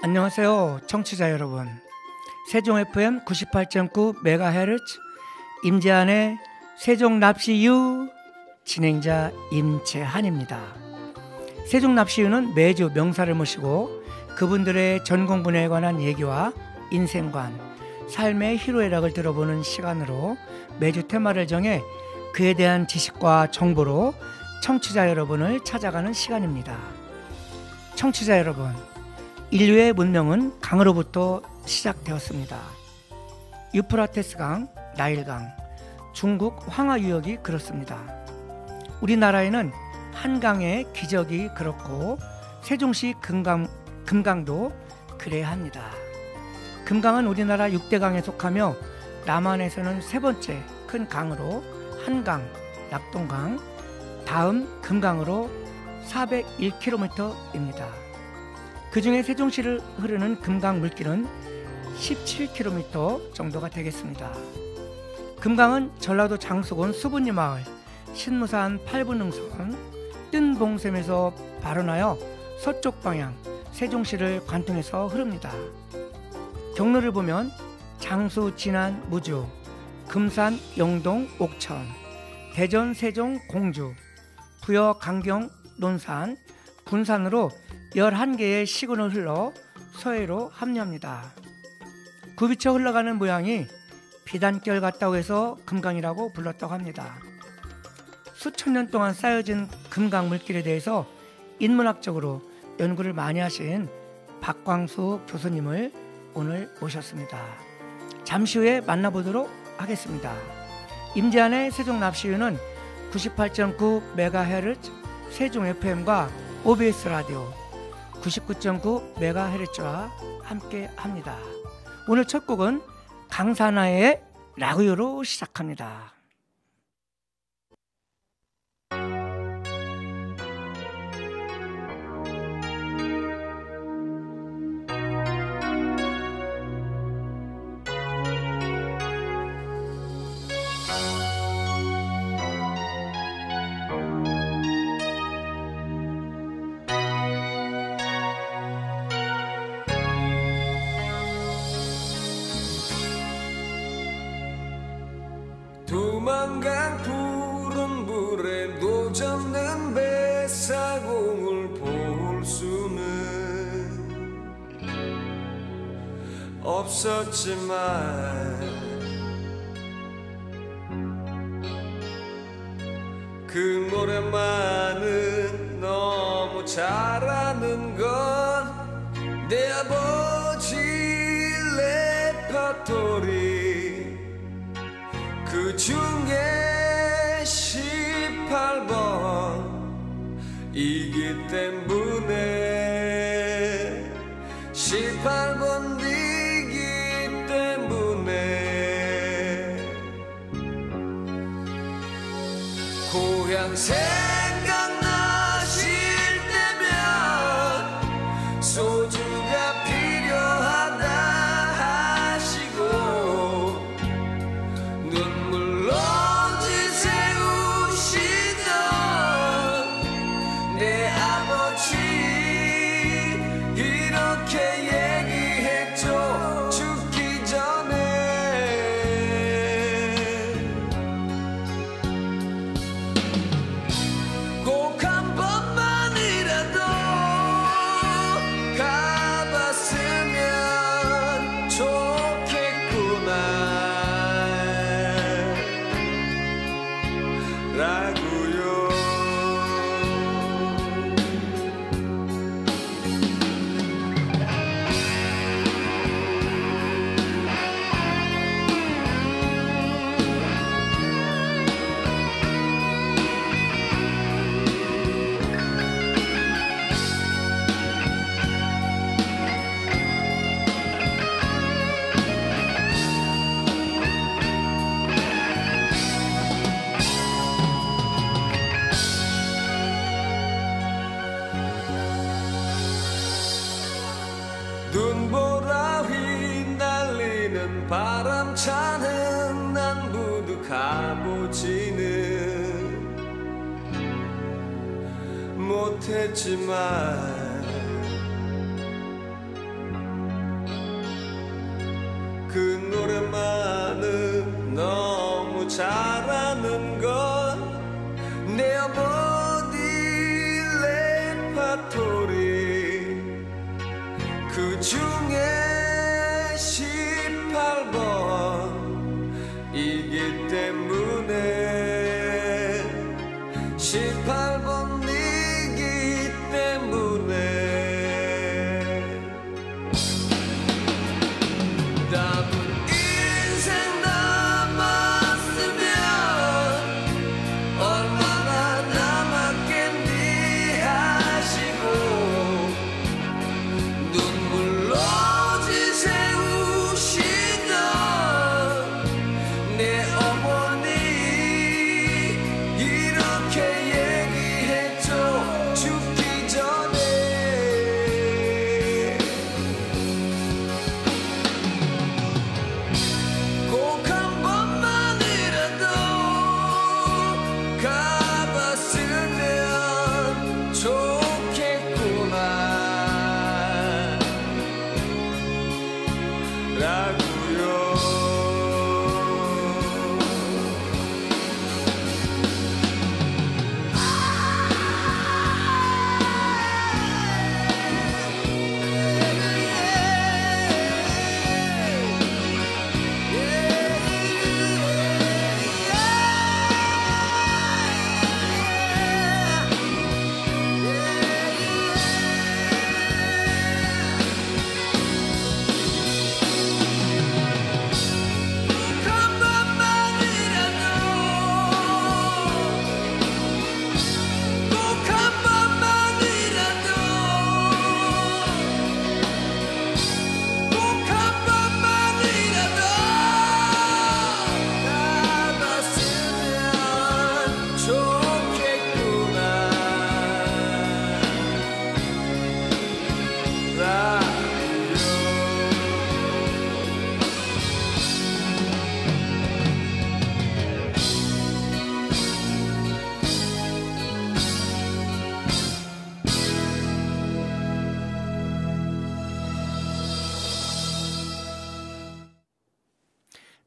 안녕하세요 청취자 여러분. 세종 FM 98.9MHz 임재한의 세종납시유 진행자 임재한입니다. 세종납시유는 매주 명사를 모시고 그분들의 전공분야에 관한 얘기와 인생관, 삶의 희로애락을 들어보는 시간으로 매주 테마를 정해 그에 대한 지식과 정보로 청취자 여러분을 찾아가는 시간입니다. 청취자 여러분, 인류의 문명은 강으로부터 시작되었습니다. 유프라테스강, 나일강, 중국 황하유역이 그렇습니다. 우리나라에는 한강의 기적이 그렇고 세종시 금강도 그래야 합니다. 금강은 우리나라 6대 강에 속하며 남한에서는 세 번째 큰 강으로 한강, 낙동강, 다음 금강으로 401km입니다. 그 중에 세종시를 흐르는 금강 물길은 17km 정도가 되겠습니다. 금강은 전라도 장수군 수분리 마을, 신무산 8분흥선, 뜬봉샘에서 발원하여 서쪽 방향 세종시를 관통해서 흐릅니다. 경로를 보면 장수, 진안, 무주, 금산, 영동, 옥천, 대전, 세종, 공주, 부여, 강경, 논산, 군산으로 11개의 시군을 흘러 서해로 합류합니다. 굽이쳐 흘러가는 모양이 비단결 같다고 해서 금강이라고 불렀다고 합니다. 수천 년 동안 쌓여진 금강 물길에 대해서 인문학적으로 연구를 많이 하신 박광수 교수님을 오늘 모셨습니다. 잠시 후에 만나보도록 하겠습니다. 임재한의 세종납시유는 98.9MHz 세종 FM과 OBS 라디오 99.9MHz와 함께 합니다. 오늘 첫 곡은 강산하의 라구요로 시작합니다. 두만강 푸른 물에 노젓는 뱃사공을 볼 수는 없었지만 그 노래만은 너무 잘하는 건 내 아버지 레파토리 그 중에 18번이기 때문에 18번이기 때문에 고향 생각나실 때면 소주가 필요하다 하시고 내 아버지 이렇게 얘기했죠. 죽기 전에 꼭 한 번만이라도 가봤으면 좋겠구나 라고요. 눈보라 휘날리는 바람차는 남부도 가보지는 못했지만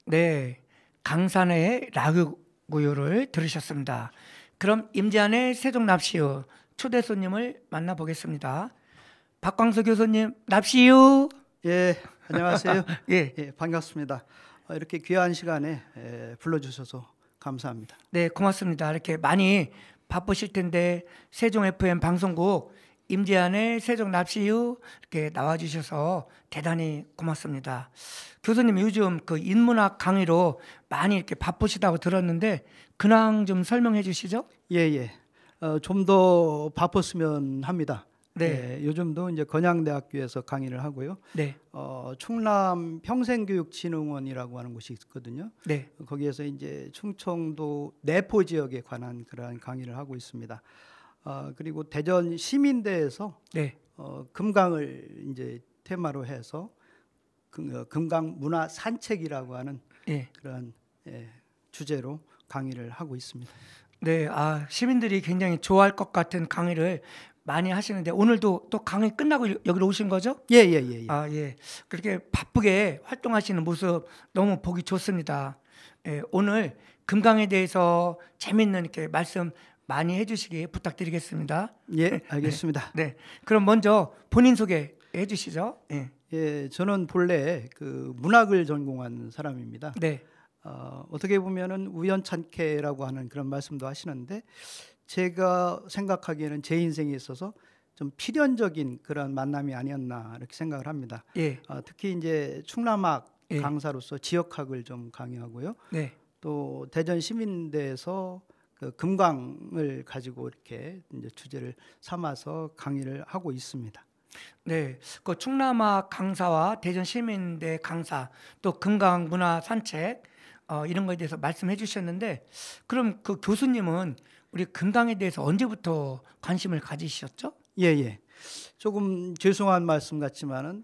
네, 강산의 라그구요를 들으셨습니다. 그럼 임재한의 세종납시유 초대 손님을 만나보겠습니다. 박광수 교수님, 납시유. 예, 안녕하세요. 예, 예, 반갑습니다. 이렇게 귀한 시간에 불러주셔서 감사합니다. 네, 고맙습니다. 이렇게 많이 바쁘실 텐데 세종 FM 방송국 임재한의 세종납시유 이렇게 나와주셔서 대단히 고맙습니다. 교수님 요즘 그 인문학 강의로 많이 이렇게 바쁘시다고 들었는데 근황 좀 설명해 주시죠. 예, 예. 좀 더 바빴으면 합니다. 네. 예, 요즘도 이제 건양대학교에서 강의를 하고요. 네, 충남 평생교육진흥원이라고 하는 곳이 있거든요. 네, 거기에서 이제 충청도 내포 지역에 관한 그러한 강의를 하고 있습니다. 그리고 대전 시민대에서 네, 금강을 이제 테마로 해서 금강 문화 산책이라고 하는 예. 그런 주제로 강의를 하고 있습니다. 네, 시민들이 굉장히 좋아할 것 같은 강의를 많이 하시는데 오늘도 또 강의 끝나고 여기로 오신 거죠? 예, 예, 예. 예. 예. 그렇게 바쁘게 활동하시는 모습 너무 보기 좋습니다. 예, 오늘 금강에 대해서 재밌는 이렇게 말씀 많이 해주시기 부탁드리겠습니다. 예, 알겠습니다. 네, 그럼 먼저 본인 소개 해주시죠. 예, 예, 저는 본래 그 문학을 전공한 사람입니다. 네, 어떻게 보면은 우연찮게라고 하는 그런 말씀도 하시는데 제가 생각하기에는 제 인생에 있어서 좀 필연적인 그런 만남이 아니었나 이렇게 생각을 합니다. 예, 특히 이제 충남학 예. 강사로서 지역학을 좀 강의하고요. 네, 또 대전 시민대에서 그 금강을 가지고 이렇게 이제 주제를 삼아서 강의를 하고 있습니다. 네. 그 충남학 강사와 대전 시민대 강사 또 금강 문화 산책 이런 거에 대해서 말씀해 주셨는데 그럼 그 교수님은 우리 금강에 대해서 언제부터 관심을 가지셨죠? 예, 예. 조금 죄송한 말씀 같지만은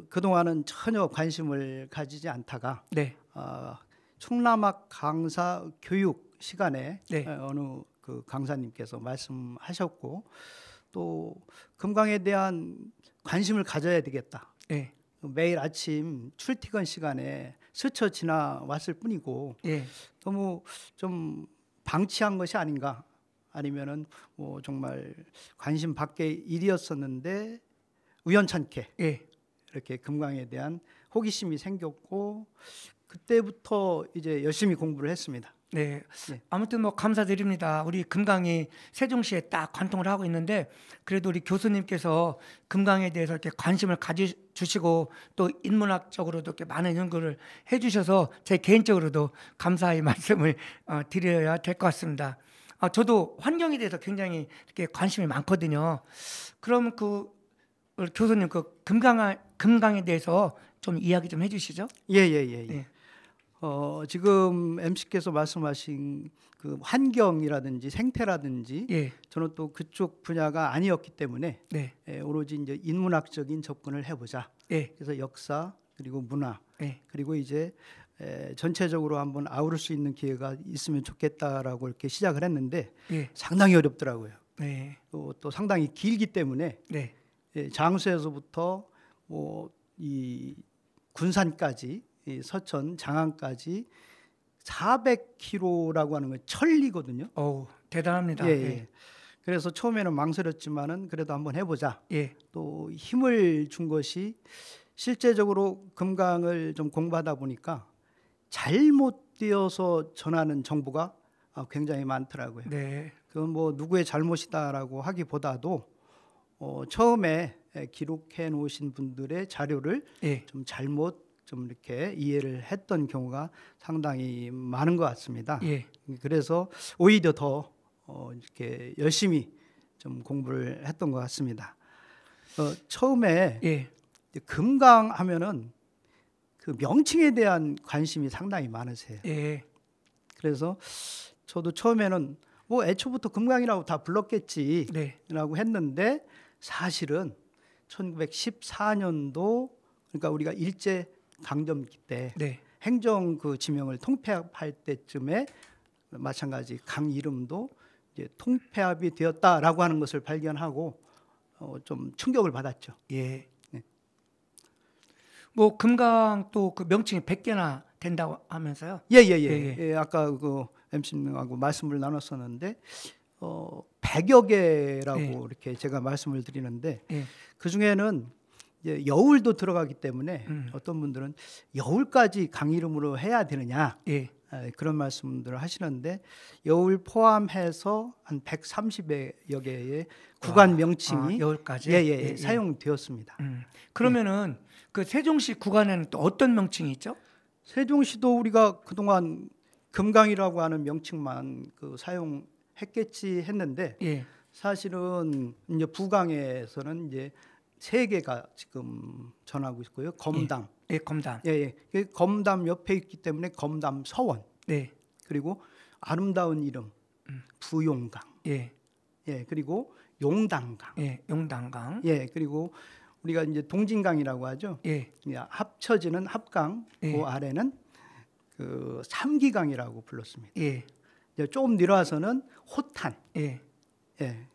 그동안은 전혀 관심을 가지지 않다가 네, 충남학 강사 교육 시간에 네. 어느 그 강사님께서 말씀하셨고 또 금강에 대한 관심을 가져야 되겠다. 예, 매일 아침 출퇴근 시간에 스쳐 지나왔을 뿐이고 예, 너무 좀 방치한 것이 아닌가, 아니면은 뭐 정말 관심 밖의 일이었었는데 우연찮게 예. 이렇게 금강에 대한 호기심이 생겼고 그때부터 이제 열심히 공부를 했습니다. 네. 예. 아무튼 뭐 감사드립니다. 우리 금강이 세종시에 딱 관통을 하고 있는데 그래도 우리 교수님께서 금강에 대해서 이렇게 관심을 가져주시고 또 인문학적으로도 이렇게 많은 연구를 해주셔서 제 개인적으로도 감사의 말씀을 드려야 될 것 같습니다. 저도 환경에 대해서 굉장히 이렇게 관심이 많거든요. 그럼 그 우리 교수님 그 금강에 대해서 좀 이야기 좀 해주시죠. 예, 예, 예. 예. 네. 지금 MC께서 말씀하신 그 환경이라든지 생태라든지 예, 저는 또 그쪽 분야가 아니었기 때문에 네, 오로지 이제 인문학적인 접근을 해보자. 예, 그래서 역사 그리고 문화 예, 그리고 이제 전체적으로 한번 아우를 수 있는 기회가 있으면 좋겠다라고 이렇게 시작을 했는데 예, 상당히 어렵더라고요. 네, 또 상당히 길기 때문에 네, 장수에서부터 뭐 이 군산까지 이 서천 장안까지 400km라고 하는 건 천리거든요. 어우 대단합니다. 예, 예. 그래서 처음에는 망설였지만은 그래도 한번 해보자. 예, 또 힘을 준 것이 실제적으로 금강을 좀 공부하다 보니까 잘못 되어서 전하는 정보가 굉장히 많더라고요. 네, 그건 뭐 누구의 잘못이다라고 하기보다도 처음에 기록해 놓으신 분들의 자료를 예, 좀 잘못 좀 이렇게 이해를 했던 경우가 상당히 많은 것 같습니다. 예, 그래서 오히려 더 이렇게 열심히 좀 공부를 했던 것 같습니다. 처음에 예, 금강 하면은 그 명칭에 대한 관심이 상당히 많으세요. 예, 그래서 저도 처음에는 뭐 애초부터 금강이라고 다 불렀겠지라고 네, 했는데 사실은 1914년도 그러니까 우리가 일제 강점기 때 네, 행정 그 지명을 통폐합할 때쯤에 마찬가지 강 이름도 이제 통폐합이 되었다라고 하는 것을 발견하고 좀 충격을 받았죠. 예. 네. 뭐 금강 또 그 명칭이 100개나 된다고 하면서요. 예. 아까 그 MC님하고 말씀을 나눴었는데 100여 개라고 예. 이렇게 제가 말씀을 드리는데 예. 그 중에는 이제 여울도 들어가기 때문에 어떤 분들은 여울까지 강 이름으로 해야 되느냐 예. 그런 말씀들을 하시는데 여울 포함해서 한 130여 개의 구간 명칭이 여울까지 사용되었습니다. 그러면은 그 세종시 구간에는 또 어떤 명칭이 있죠? 세종시도 우리가 그동안 금강이라고 하는 명칭만 그 사용했겠지 했는데 예. 사실은 이제 부강에서는 이제 3개가 지금 전하고 있고요. 검담. 예, 검담. 그 검담 옆에 있기 때문에 검담 서원. 네. 그리고 아름다운 이름 부용강. 예. 그리고 용당강. 예, 용당강. 그리고 우리가 이제 동진강이라고 하죠. 예. 합쳐지는 합강. 그 아래는 그 삼기강이라고 불렀습니다. 예. 이제 조금 내려와서는 호탄. 예.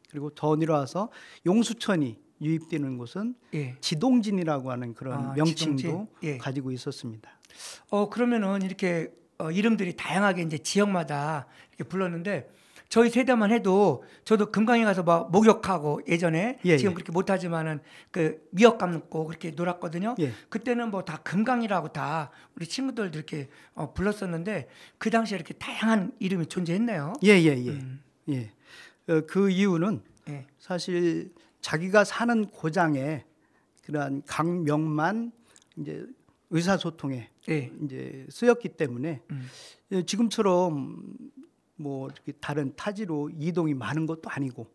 그리고 더 내려와서 용수천이 유입되는 곳은 지동진이라고 하는 그런 명칭도 가지고 있었습니다. 그러면은 이렇게 이름들이 다양하게 이제 지역마다 이렇게 불렀는데 저희 세대만 해도 저도 금강에 가서 막 목욕하고 예전에 지금 그렇게 못하지만은 그 미역 감고 그렇게 놀았거든요. 그때는 뭐 다 금강이라고 다 우리 친구들도 이렇게 불렀었는데 그 당시에 이렇게 다양한 이름이 존재했네요. 그 이유는 사실 자기가 사는 고장에 그러한 강명만 이제 의사소통에 이제 쓰였기 때문에 지금처럼 뭐 이렇게 다른 타지로 이동이 많은 것도 아니고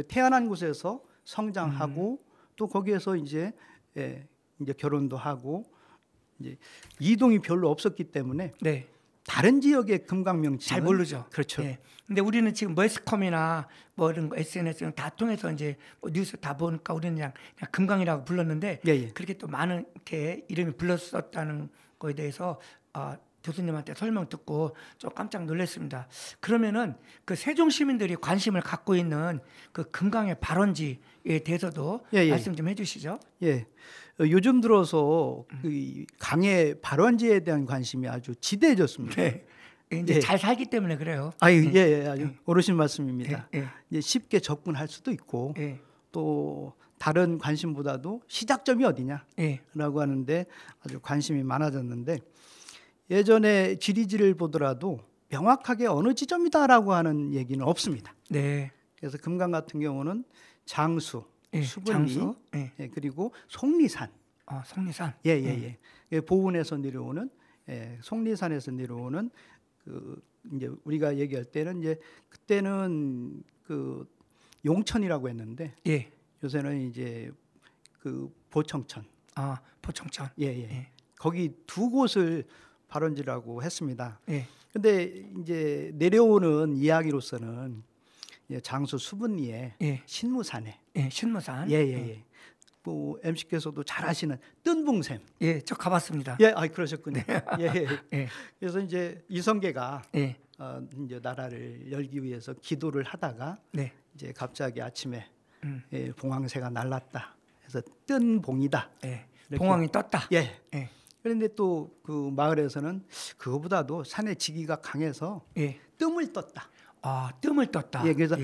태어난 곳에서 성장하고 또 거기에서 이제 결혼도 하고 이제 이동이 별로 없었기 때문에 다른 지역의 금강 명칭은 잘 모르죠. 그렇죠. 근데 우리는 지금 매스컴이나 뭐 이런 거 SNS 다 통해서 이제 뭐 뉴스 다 보니까 우리는 그냥 금강이라고 불렀는데 그렇게 또 많은 게 이름이 불렀었다는 거에 대해서 교수님한테 설명 듣고 좀 깜짝 놀랐습니다. 그러면은 그 세종 시민들이 관심을 갖고 있는 그 금강의 발원지에 대해서도 말씀 좀 해주시죠. 요즘 들어서 그 강의 발원지에 대한 관심이 아주 지대해졌습니다. 이제 잘 살기 때문에 그래요. 아주 옳으신 말씀입니다. 이제 쉽게 접근할 수도 있고 또 다른 관심보다도 시작점이 어디냐라고 하는데 아주 관심이 많아졌는데 예전에 지리지를 보더라도 명확하게 어느 지점이다라고 하는 얘기는 없습니다. 그래서 금강 같은 경우는 장수, 수분리, 그리고 속리산, 속리산, 보은에서 내려오는 속리산에서 내려오는 그 이제 우리가 얘기할 때는 이제 그때는 그 용천이라고 했는데 요새는 이제 그 보청천, 보청천, 거기 두 곳을 발원지라고 했습니다. 근데 이제 내려오는 이야기로서는 장수 수분리에 신무산에 신무산 뭐 MC께서도 잘 아시는 뜬붕샘 저 가봤습니다. 그러셨군요. 그래서 이제 이성계가 이제 나라를 열기 위해서 기도를 하다가 이제 갑자기 아침에 봉황새가 날랐다. 그래서 뜬봉이다. 봉황이 떴다. 그런데 또 그 마을에서는 그거보다도 산의 지기가 강해서 뜸을 떴다. 뜸을 떴다. 그래서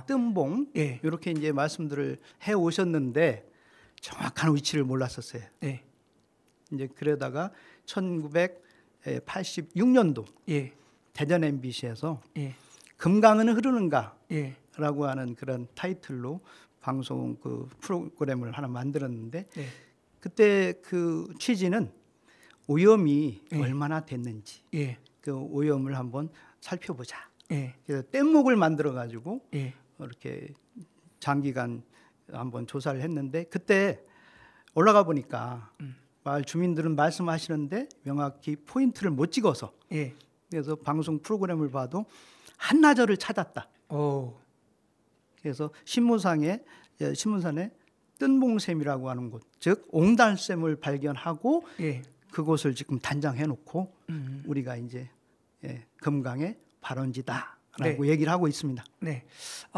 뜸봉 이렇게 이제 말씀들을 해 오셨는데 정확한 위치를 몰랐었어요. 이제 그러다가 1986년도 대전 MBC에서 금강은 흐르는가라고 하는 그런 타이틀로 방송 그 프로그램을 하나 만들었는데 그때 그 취지는 오염이 얼마나 됐는지 그 오염을 한번 살펴보자. 그래서 뗏목을 만들어 가지고 이렇게 장기간 한번 조사를 했는데 그때 올라가 보니까 마을 주민들은 말씀하시는데 명확히 포인트를 못 찍어서 그래서 방송 프로그램을 봐도 한나절을 찾았다. 그래서 신문산에 뜬봉샘이라고 하는 곳, 즉 옹달샘을 발견하고 그곳을 지금 단장해 놓고 우리가 이제 금강의 발원지다라고 얘기를 하고 있습니다.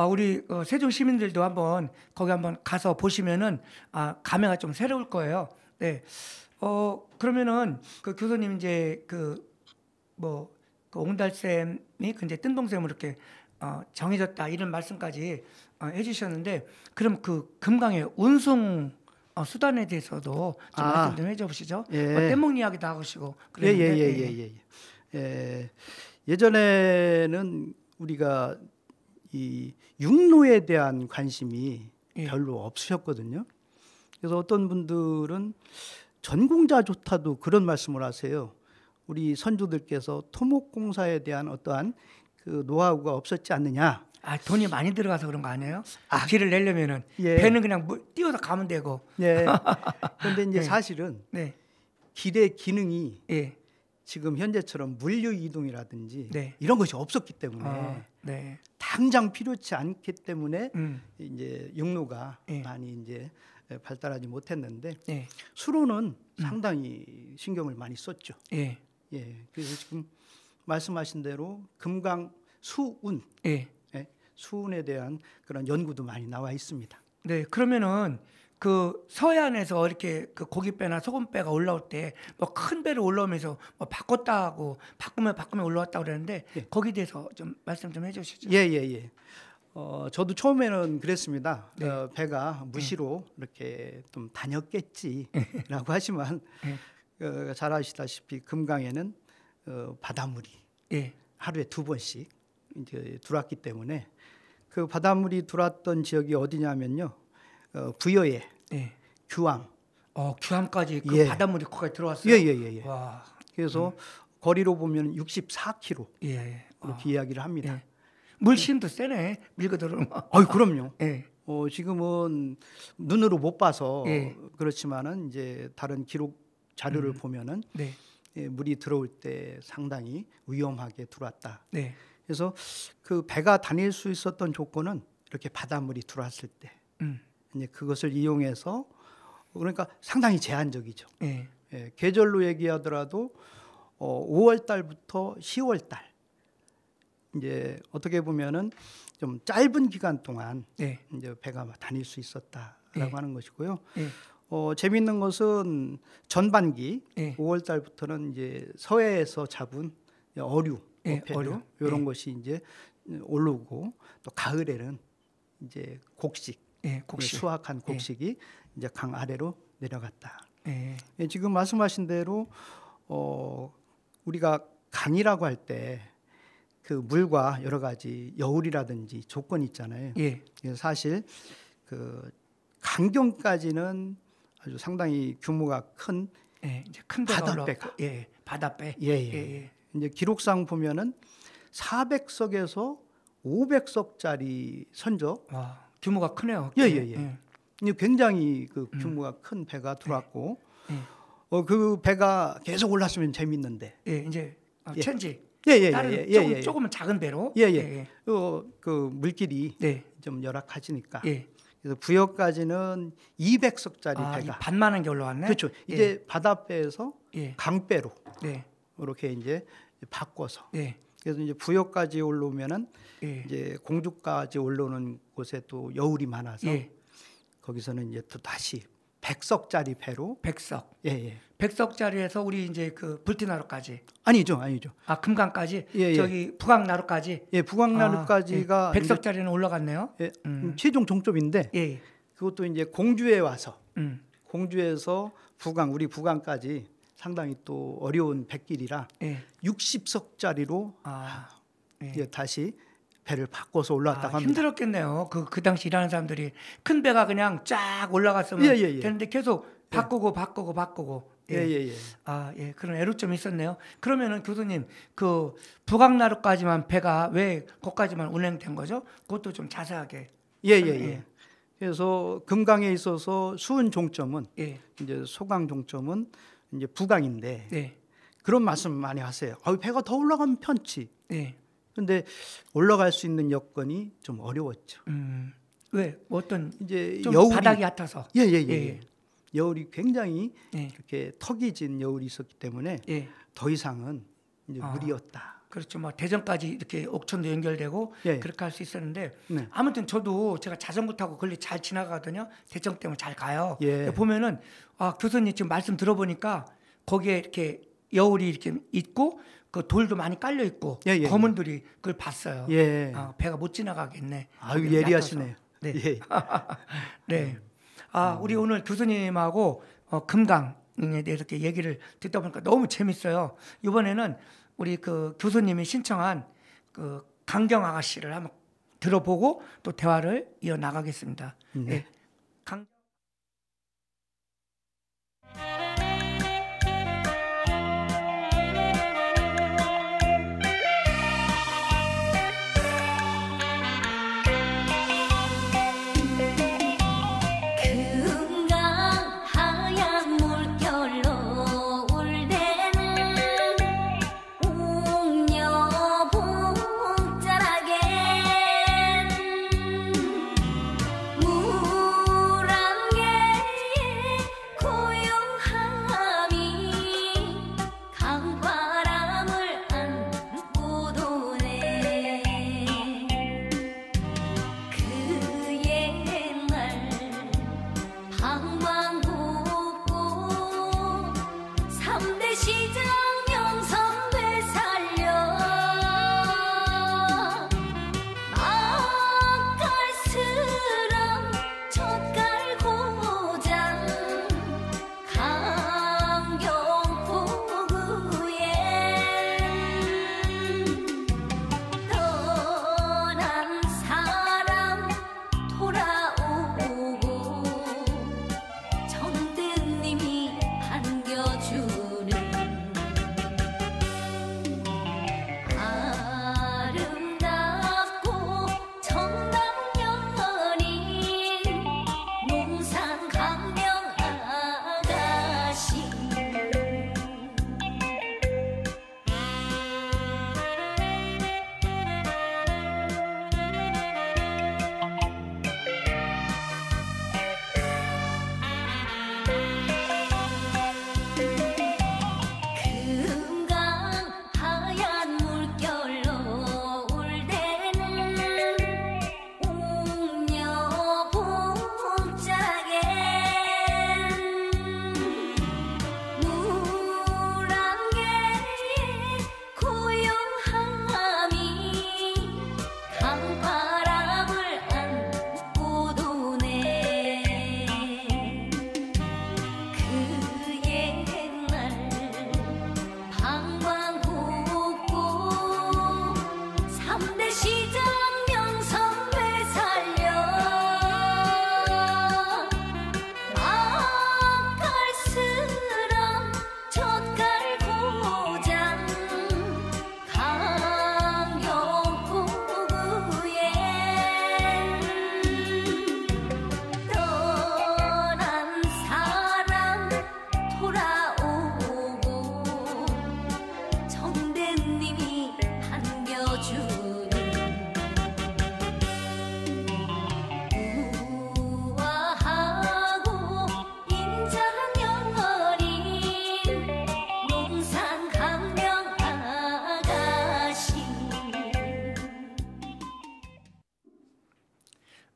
우리 세종 시민들도 한번 거기 한번 가서 보시면은 감회가 좀 새로울 거예요. 네. 그러면은 그 교수님 이제 그 옹달샘이 그 이제 뜬동샘으로 이렇게 정해졌다 이런 말씀까지 해주셨는데, 그럼 그 금강의 운송 수단에 대해서도 좀 말씀 좀 해주시죠. 예. 떼먹 이야기도 하시고 그랬는데. 예전에는 우리가 이 육로에 대한 관심이 예. 별로 없으셨거든요. 그래서 어떤 분들은 전공자 좋다도 그런 말씀을 하세요. 우리 선조들께서 토목공사에 대한 어떠한 그 노하우가 없었지 않느냐. 돈이 많이 들어가서 그런 거 아니에요? 길을 내려면은 예. 배는 그냥 뛰어서 가면 되고. 네. 그런데 이제 네. 사실은 네. 길의 기능이 예. 지금 현재처럼 물류 이동이라든지 네. 이런 것이 없었기 때문에 네. 당장 필요치 않기 때문에 예. 이제 육로가 예. 많이 이제 발달하지 못했는데 예. 수로는 상당히 신경을 많이 썼죠. 예. 예. 그래서 지금 말씀하신 대로 금강 수운, 예. 예, 수운에 대한 그런 연구도 많이 나와 있습니다. 네. 그러면은 그 서해안에서 이렇게 그 고깃배나 소금배가 올라올 때 뭐 큰 배를 올라오면서 뭐 바꿨다 하고 바꾸면 올라왔다 그러는데 예. 거기에 대해서 좀 말씀 좀 해주시죠. 예. 저도 처음에는 그랬습니다. 네. 배가 무시로 이렇게 좀 다녔겠지라고 하지만 잘 아시다시피 금강에는 바닷물이 예. 하루에 2번씩 이제 들어왔기 때문에 그 바닷물이 들어왔던 지역이 어디냐면요, 부여에 예. 규암. 규암까지 그 예. 바닷물이 거기까지 들어왔어요. 예. 와. 그래서 거리로 보면 64km 예. 그렇게 이야기를 합니다. 예. 물심도 세네. 밀고 들어오면. 그럼요. 예. 지금은 눈으로 못 봐서 예. 그렇지만은 이제 다른 기록 자료를 보면은 네. 물이 들어올 때 상당히 위험하게 들어왔다. 네. 그래서 그 배가 다닐 수 있었던 조건은 이렇게 바닷물이 들어왔을 때 이제 그것을 이용해서, 그러니까 상당히 제한적이죠. 예. 예, 계절로 얘기하더라도 5월 달부터 10월 달, 이제 어떻게 보면은 좀 짧은 기간 동안 네. 이제 배가 다닐 수 있었다라고 예. 하는 것이고요. 예. 재미있는 것은 전반기 예. 5월 달부터는 이제 서해에서 잡은 어류, 예, 어패류 어류. 이런 예. 것이 이제 올라오고, 또 가을에는 이제 곡식, 예. 곡식. 수확한 곡식이 이제 강 아래로 내려갔다. 예. 예, 지금 말씀하신 대로 우리가 강이라고 할 때 그 물과 여러 가지 여울이라든지 조건이 있잖아요. 예. 그래서 사실 그 강경까지는 아주 상당히 규모가 큰 예. 이제 큰 배가 바닷배가. 올라왔고. 예. 바닷배. 예. 이제 기록상 보면은 400석에서 500석짜리 선저, 와, 규모가 크네요. 예. 이제 굉장히 그 규모가 큰 배가 들어왔고, 그 배가 계속 올랐으면 재밌는데. 예. 이제 예. 천지. 예. 다른 조금은 작은 배로. 예. 그 물길이 네. 좀 열악해지니까. 예. 그래서 부여까지는 200석짜리 이 배가. 반만한 게 올라왔네. 그렇죠. 이제 바닷배에서 예. 강배로 네. 이렇게 이제 바꿔서. 예. 그래서 이제 부여까지 올라오면은 예. 이제 공주까지 올라오는 곳에 또 여울이 많아서 예. 거기서는 이제 또 다시 100석짜리 배로. 백석. 예. 100석짜리에서 우리 이제 그 불티나루까지. 아니죠. 금강까지. 예. 저기 북악나루까지. 예, 북악나루까지가 100석짜리는 올라갔네요. 예, 최종 종점인데 예. 그것도 이제 공주에 와서 공주에서 우리 북왕까지 상당히 또 어려운 백길이라 예. 60석짜리로 예. 이제 다시 배를 바꿔서 올라왔다고 합니다. 힘들었겠네요. 그 당시 일하는 사람들이 큰 배가 그냥 쫙 올라갔으면 예. 되는데 계속 바꾸고. 예. 예. 그런 애로점이 있었네요. 그러면은 교수님, 그 북악나루까지만 배가 왜 거기까지만 운행된 거죠? 그것도 좀 자세하게. 예. 그래서 금강에 있어서 수은 종점은 예. 이제 소강 종점은 이제 북강인데 네. 그런 말씀 많이 하세요. 배가 더 올라가면 편치. 네. 근데 올라갈 수 있는 여건이 좀 어려웠죠. 왜? 어떤 이제 좀 여울이 바닥이 얕아서. 예. 여울이 굉장히 예. 이렇게 턱이 진 여울이 있었기 때문에 예. 더 이상은 이제 무리였다. 그렇죠. 뭐 대전까지 이렇게 옥천도 연결되고 예. 그렇게 할 수 있었는데 네. 아무튼 저도 제가 자전거 타고 걸리 잘 지나가거든요. 대전 때문에 잘 가요. 예. 보면은 교수님 지금 말씀 들어보니까 거기에 이렇게 여울이 이렇게 있고 그 돌도 많이 깔려 있고 예, 예, 검은돌이 그걸 봤어요. 예. 배가 못 지나가겠네. 아유 거기 예리하시네요. 얕아서. 네. 예. 네. 우리 오늘 교수님하고 금강에 대해서 이렇게 얘기를 듣다 보니까 너무 재밌어요. 이번에는 우리 그 교수님이 신청한 그 강경 아가씨를 한번 들어보고 또 대화를 이어 나가겠습니다. 네.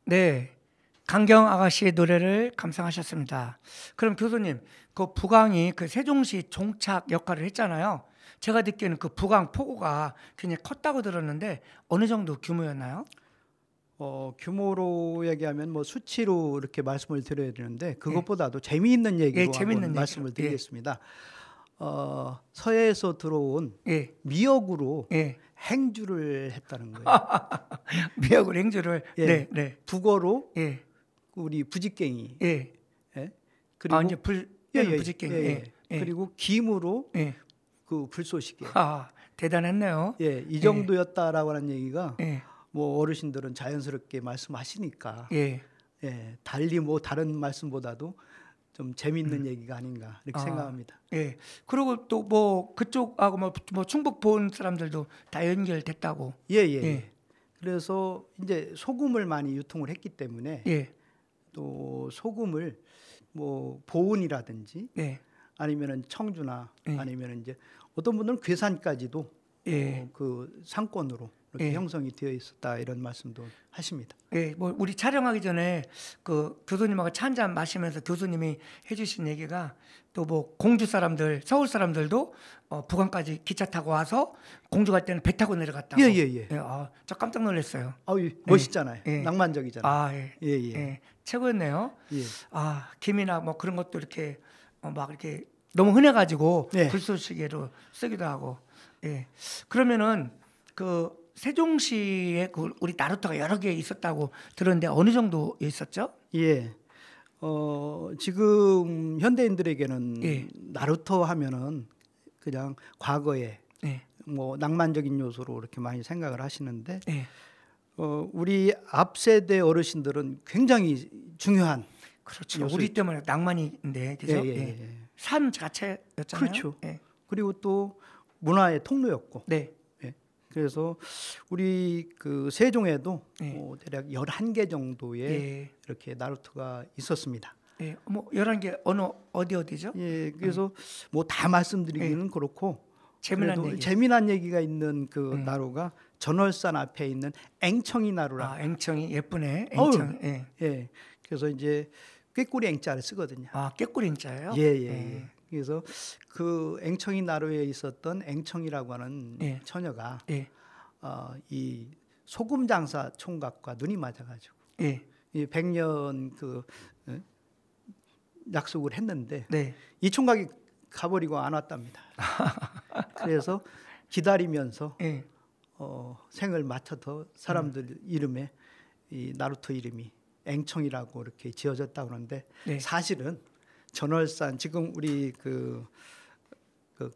네, 강경 아가씨의 노래를 감상하셨습니다. 그럼 교수님, 그 부강이 그 세종시 종착 역할을 했잖아요. 제가 듣기에는 그 부강 폭우가 굉장히 컸다고 들었는데 어느 정도 규모였나요? 규모로 얘기하면 뭐 수치로 이렇게 말씀을 드려야 되는데 그것보다도 재미있는 얘기로 재미있는 말씀을 얘기로. 드리겠습니다. 서해에서 들어온 예, 미역으로 예. 행주를 했다는 거예요. 미역을 행주를. 예. 네, 네. 북어로 예, 우리 부직갱이. 예. 예. 그리고 이제 부직갱이. 예, 예. 그리고 김으로 예. 그 불쏘시개. 대단했네요. 예, 이 정도였다라고 하는 얘기가 예, 뭐 어르신들은 자연스럽게 말씀하시니까 예. 예, 달리 뭐 다른 말씀보다도 좀 재미있는 얘기가 아닌가 이렇게 생각합니다. 예. 그리고 또 뭐 그쪽하고 뭐 충북 본 사람들도 다 연결됐다고. 예, 예. 예. 그래서 이제 소금을 많이 유통을 했기 때문에 예, 또 소금을 뭐 보은이라든지 예. 아니면은 청주나 예. 아니면 이제 어떤 분들은 괴산까지도 예. 그 상권으로 이렇게 예. 형성이 되어 있었다 이런 말씀도 하십니다. 예, 뭐 우리 촬영하기 전에 그 교수님하고 차 한잔 마시면서 교수님이 해주신 얘기가 또 뭐 공주 사람들, 서울 사람들도 부산까지 기차 타고 와서 공주 갈 때는 배 타고 내려갔다고. 예. 저 깜짝 놀랐어요. 멋있잖아요. 예. 낭만적이잖아요. 아, 예. 예. 예, 최고였네요. 예. 김이나 뭐 그런 것도 이렇게 막 이렇게 너무 흔해가지고 네. 불쏘시개로 쓰기도 하고. 예. 그러면은 그 세종시에 그 우리 나루터가 여러 개 있었다고 들었는데 어느 정도 있었죠? 예. 지금 현대인들에게는 예. 나루터 하면은 그냥 과거에 예. 뭐 낭만적인 요소로 이렇게 많이 생각을 하시는데 예. 우리 앞 세대 어르신들은 굉장히 중요한 그렇죠. 요소 우리 때문에 낭만인데 그죠? 예. 삶 자체였잖아요. 그렇죠. 예. 그리고 또 문화의 통로였고 네. 그래서 우리 그 세종에도 예. 대략 11개 정도의 예. 이렇게 나루터가 있었습니다. 예. 뭐 11개 어디죠? 예, 그래서 뭐 다 말씀드리기는 그렇고 재미난 그래도 얘기. 재미난 얘기가 있는 그 예. 나루가 전월산 앞에 있는 앵청이 나루라. 앵청이 예쁘네. 앵청. 예. 예, 그래서 이제 꾀꼬리 앵자를 쓰거든요. 깨꼬리 앵자예요? 예. 그래서 그 앵청이 나루에 있었던 앵청이라고 하는 예. 처녀가 예. 이 소금 장사 총각과 눈이 맞아가지고 예. 이 100년 그 약속을 했는데 네. 이 총각이 가버리고 안 왔답니다. 그래서 기다리면서 예. 생을 맞춰서 사람들 이름에 이 나루토 이름이 앵청이라고 이렇게 지어졌다 그러는데 네. 사실은 전월산 지금 우리 그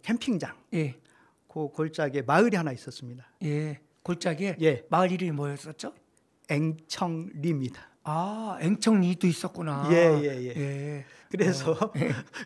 캠핑장 예. 그 골짜기에 마을이 하나 있었습니다. 예. 골짜기에 예. 마을 이름이 뭐였었죠? 앵청리입니다. 앵청리도 있었구나. 예. 그래서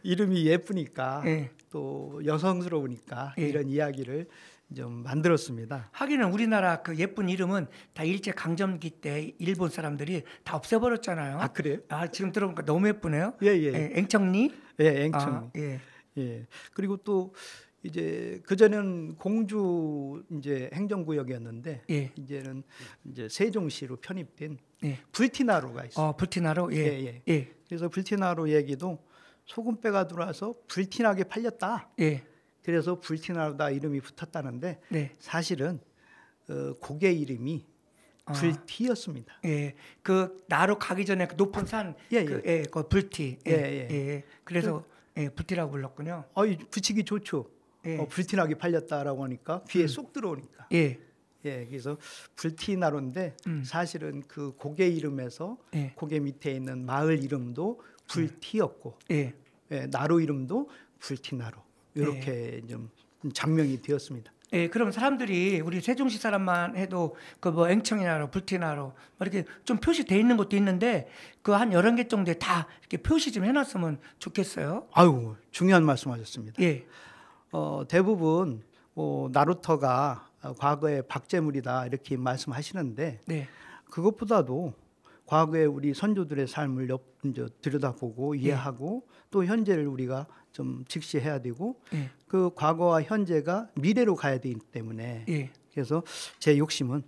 이름이 예쁘니까 예. 또 여성스러우니까 예. 이런 이야기를 좀 만들었습니다. 하기는 우리나라 그 예쁜 이름은 다 일제 강점기 때 일본 사람들이 다 없애버렸잖아요. 그래요? 지금 들어보니까 너무 예쁘네요. 예. 앵청리. 예, 앵청리. 예. 예. 그리고 또 이제 그전에는 공주 이제 행정구역이었는데 예. 이제는 이제 세종시로 편입된 예. 불티나루가 있어요. 불티나루. 예. 예. 그래서 불티나루 얘기도 소금배가 들어와서 불티나게 팔렸다. 예. 그래서 불티나루다 이름이 붙었다는데 네. 사실은 고개 이름이 불티였습니다. 예. 그 나루 가기 전에 그 높은 산 그 불티. 예. 그래서 불티라고 불렀군요. 붙이기 좋죠. 예. 불티나게 팔렸다라고 하니까 귀에 쏙 들어오니까. 예. 그래서 불티나루인데 사실은 그 고개 이름에서 예. 고개 밑에 있는 마을 이름도 불티였고 예. 나루 이름도 불티나루 이렇게 좀 장명이 되었습니다. 예, 그럼 사람들이 우리 세종시 사람만 해도 그 뭐 앵청이나루, 불티나루 뭐 이렇게 좀 표시돼 있는 것도 있는데 그 한 11개 정도에 다 이렇게 표시 좀 해놨으면 좋겠어요. 아유, 중요한 말씀하셨습니다. 예. 대부분 나루터가 과거의 박제물이다 이렇게 말씀하시는데 네. 그것보다도 과거의 우리 선조들의 삶을 들여다보고 이해하고 또 현재를 우리가 좀 직시해야 되고 예. 그 과거와 현재가 미래로 가야 되기 때문에 예. 그래서 제 욕심은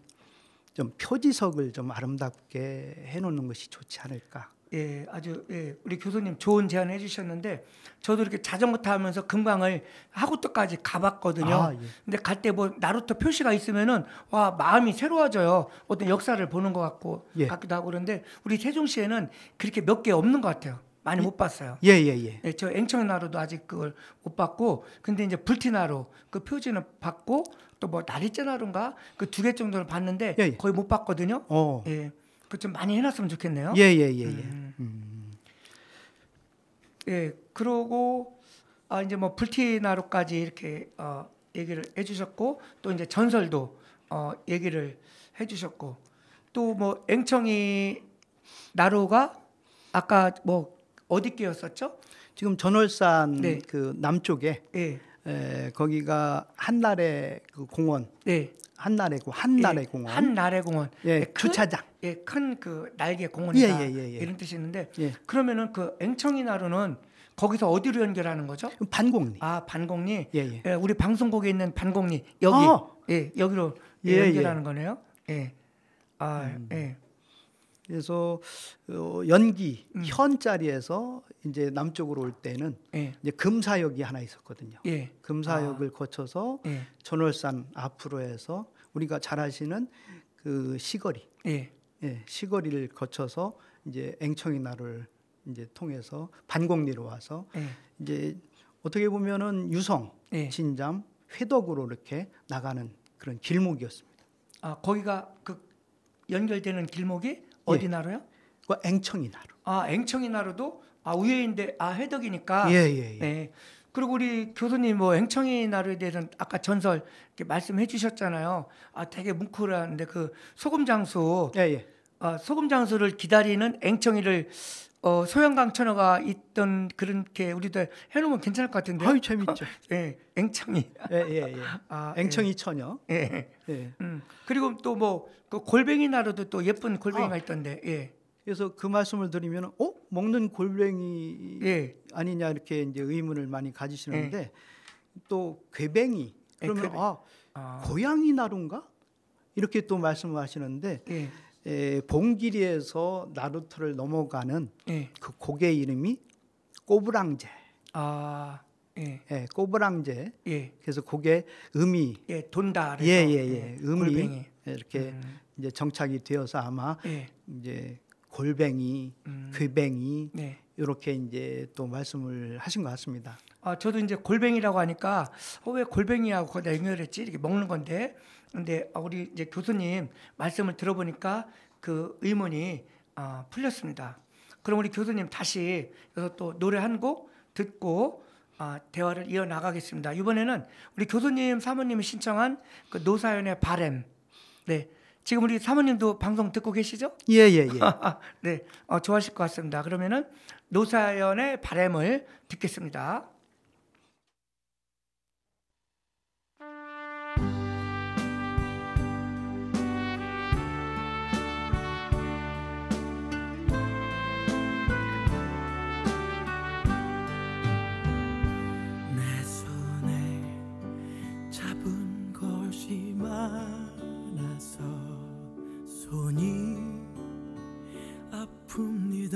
좀 표지석을 좀 아름답게 해놓는 것이 좋지 않을까. 예, 아주 우리 교수님 좋은 제안을 해주셨는데 저도 이렇게 자전거 타면서 금강을 하구도까지 가봤거든요. 근데 갈 때 뭐 나루터 표시가 있으면은 와 마음이 새로워져요. 어떤 역사를 보는 것 같고 같기도 하고 그런데 우리 세종시에는 그렇게 몇 개 없는 것 같아요. 많이 못 봤어요. 예. 저 앵청나루도 아직 그걸 못 봤고, 근데 이제 불티나루 그 표지는 봤고 또 뭐 나리째나루인가 그 2개 정도를 봤는데 거의 못 봤거든요. 예, 그 좀 많이 해놨으면 좋겠네요. 예, 그러고 이제 뭐 불티나루까지 이렇게 얘기를 해주셨고 또 이제 전설도 얘기를 해주셨고 또 뭐 앵청이 나루가 아까 뭐 어디 끼었었죠? 지금 전월산 네. 그 남쪽에 거기가 한나래 그 공원, 한나래 공원, 한나래 공원, 주차장, 큰 그 날개 공원이다 예. 이런 뜻이 있는데 그러면은 그 앵청이 나루는 거기서 어디로 연결하는 거죠? 반곡리. 아, 반곡리. 예, 예. 예, 우리 방송국에 있는 반곡리 여기. 아! 예, 여기로 예, 연결하는 거네요. 예. 아, 예. 그래서 연기 현 자리에서 이제 남쪽으로 올 때는 예. 이제 금사역이 하나 있었거든요. 예. 금사역을 거쳐서 예. 전월산 앞으로 해서 우리가 잘 아시는 그 시거리, 예. 예, 시거리를 거쳐서 이제 앵청이 나루를 이제 통해서 반곡리로 와서 예. 이제 어떻게 보면은 유성, 예. 진잠, 회덕으로 이렇게 나가는 그런 길목이었습니다. 아, 거기가 그 연결되는 길목이 어디 나루요? 그 앵청이 나루. 아, 앵청이 나루도 아, 우회인데 아, 회덕이니까. 예. 네. 그리고 우리 교수님 뭐 앵청이 나루에 대해서는 아까 전설 이렇게 말씀해 주셨잖아요. 아, 되게 뭉클한데 그 소금 장수, 예. 소금 장수를 기다리는 앵청이를 소양강 천어가 있던 그렇게 우리도 해놓으면 괜찮을 것 같은데. 아유, 재밌죠. 예, 앵청이. 예. 아, 앵청이 처녀. 예. 예. 그리고 또 뭐 그 골뱅이 나루도 또 예쁜 골뱅이가 있던데. 예. 그래서 그 말씀을 드리면, 먹는 골뱅이 예. 아니냐 이렇게 이제 의문을 많이 가지시는데 또 괴뱅이 그러면 괴뱅이. 고양이 나루인가 이렇게 또 말씀하시는데 예. 봉길이에서 나루터를 넘어가는 예. 그 고개 이름이 꼬부랑제. 아, 예. 예, 꼬부랑제. 예. 그래서 고개 음이 예, 돈다. 그래서. 예. 음이 골뱅이. 이렇게 이제 정착이 되어서 아마 예. 이제 골뱅이, 괴뱅이 네. 이렇게 이제 또 말씀을 하신 것 같습니다. 아, 저도 이제 골뱅이라고 하니까 왜 골뱅이하고 거기다 연결했지? 이렇게 먹는 건데. 근데 우리 이제 교수님 말씀을 들어보니까 그 의문이 풀렸습니다. 그럼 우리 교수님 다시 여기서 또 노래 한 곡 듣고 대화를 이어 나가겠습니다. 이번에는 우리 교수님 사모님이 신청한 그 노사연의 바램. 네. 지금 우리 사모님도 방송 듣고 계시죠? 예. 네. 좋아하실 것 같습니다. 그러면은 노사연의 바램을 듣겠습니다. 내 손에 잡은 것이 많아서 손이 아픕니다.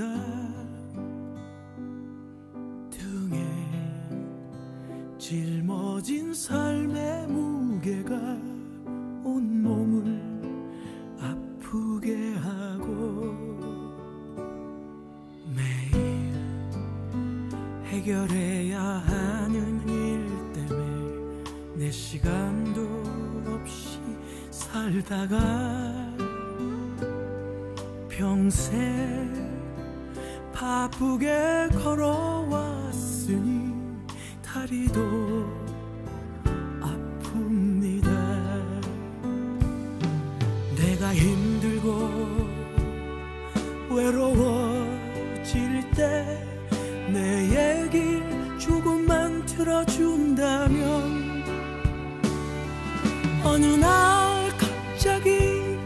등에 짊어진 삶의 무게가 온몸을 아프게 하고 매일 해결해야 하는 일 때문에 내 시간도 없이 살다가 평생 바쁘게 걸어왔으니 다리도 아픕니다. 내가 힘들고 외로워질 때 내 얘길 조금만 들어준다면 어느 날 갑자기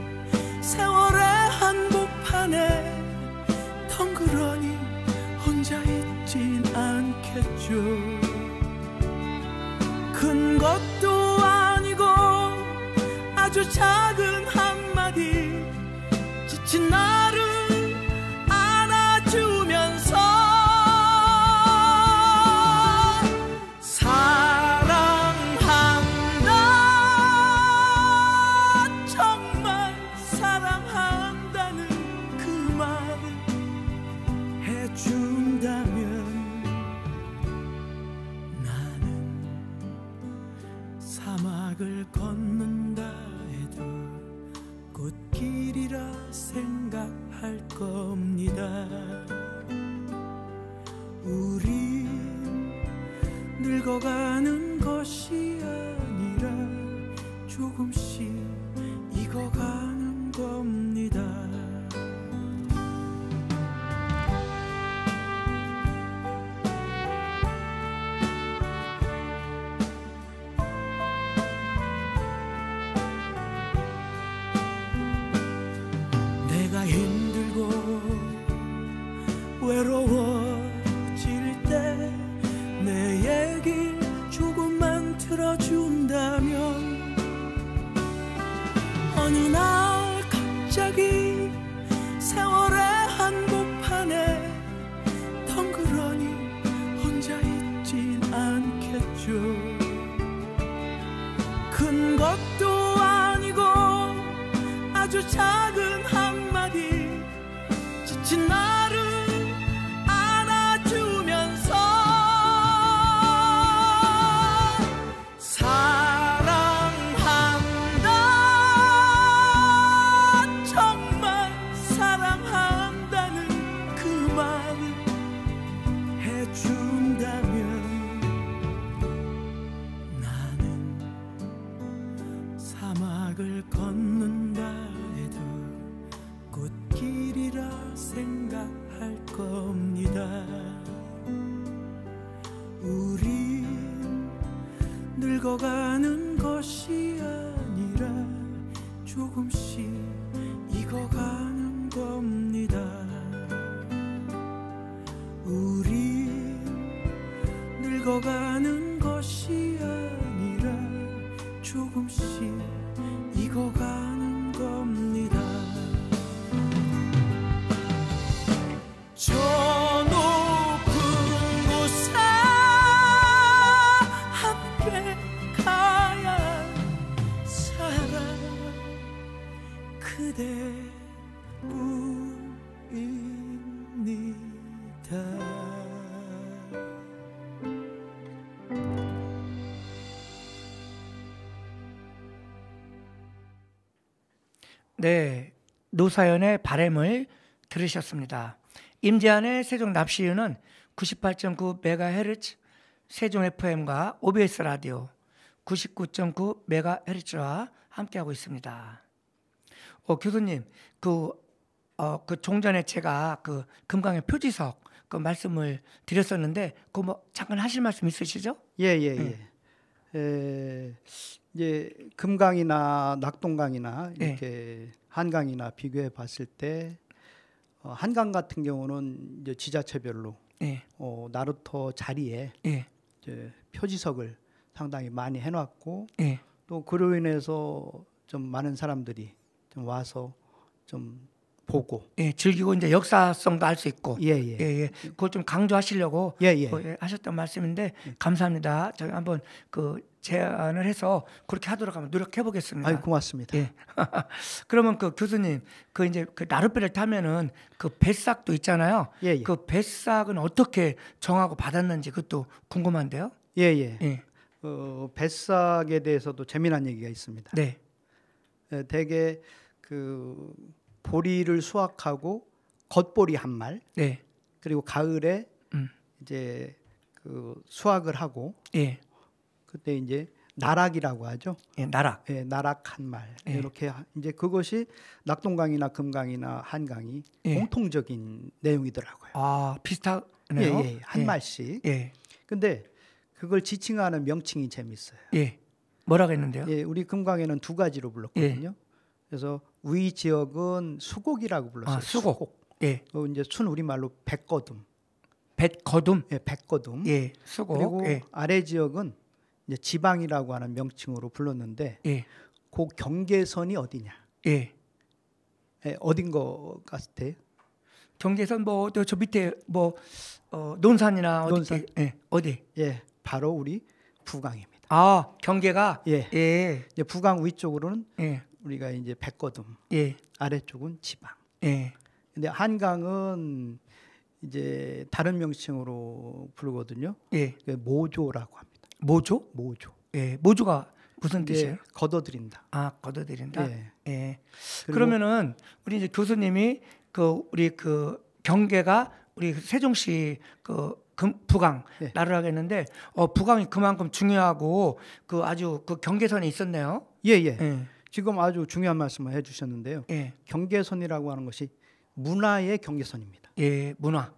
세월의 한복판에 덩그러니 혼자 있진 않겠죠. 큰 것도 아니고 아주 작은 한마디 지친 나를 안아주면서 사랑한다, 정말 사랑한다는 그 말을 해준다면 나는 사막을 걷는다 해도 꽃길이라 생각할 겁니다. 우린 늙어가는 것이 아니라 조금씩 익어가는 겁니다. 내가 힘들고 외로워질 때 큰 것도 아니고 아주 작은 한마디 지친 나를 안아주면서 사랑한다, 정말 사랑한다는 그 말을 해준다면 나는 사막을 걷는다 해도 꽃길이라 생각할 겁니다. 우린 늙어가는 것이 아니라 조금씩 익어가는 겁니다. 우린 늙어가는 것이 아니라 조금씩 익어가는 겁니다. 저 높은 곳에 함께 가야 살아 그대뿐입니다. 네, 노사연의 바램을 들으셨습니다. 임재한의 세종 납시유는 98.9MHz 세종 FM과 OBS 라디오 99.9MHz와 함께하고 있습니다. 교수님, 그 종전에 제가 그 금강의 표지석 그 말씀을 드렸었는데, 그 뭐 잠깐 하실 말씀 있으시죠? 예. 이제 금강이나 낙동강이나 이렇게 한강이나 비교해 봤을 때 한강 같은 경우는 이제 지자체별로 나루터 자리에 이제 표지석을 상당히 많이 해놨고 또 그로 인해서 좀 많은 사람들이 좀 와서 좀 보고 즐기고 이제 역사성도 알 수 있고 그걸 좀 강조하시려고 하셨던 말씀인데 감사합니다. 저희 한번 그 제안을 해서 그렇게 하도록 한번 노력해 보겠습니다. 아유, 고맙습니다. 그러면 그 교수님 그 이제 그 나룻배를 타면은 그 뱃삭도 있잖아요. 그 뱃삭은 어떻게 정하고 받았는지 그것도 궁금한데요. 뱃삭에 대해서도 재미난 얘기가 있습니다. 대개 그 보리를 수확하고 겉보리 한 말, 그리고 가을에 이제 그 수확을 하고 그때 이제 나락이라고 하죠. 나락. 나락 한 말. 이렇게 이제 그것이 낙동강이나 금강이나 한강이 공통적인 내용이더라고요. 아, 비슷하네요. 한 말씩. 근데 그걸 지칭하는 명칭이 재밌어요. 뭐라고 했는데요? 우리 금강에는 두 가지로 불렀거든요. 그래서 위 지역은 수곡이라고 불렀어요. 아, 수곡. 이제 순 우리말로 백거둠. 백거둠. 백거둠. 수곡. 그리고 아래 지역은 이제 지방이라고 하는 명칭으로 불렀는데 그 경계선이 어디냐? 어딘 것 같아요? 경계선 뭐 저 밑에 뭐 논산이나 논산? 어디? 바로 우리 부강입니다. 아, 경계가 이제 부강 위쪽으로는 우리가 이제 백거둠, 아래쪽은 지방. 근데 한강은 이제 다른 명칭으로 부르거든요. 모조라고 합니다. 모조? 모조. 모조가 무슨 뜻이에요? 걷어들인다. 아, 걷어들인다. 그러면은 우리 이제 교수님이 그 우리 그 경계가 우리 세종시 그 부강 나를 하겠는데 부강이 그만큼 중요하고 그 아주 그 경계선에 있었네요. 지금 아주 중요한 말씀을 해주셨는데요. 경계선이라고 하는 것이 문화의 경계선입니다. 문화.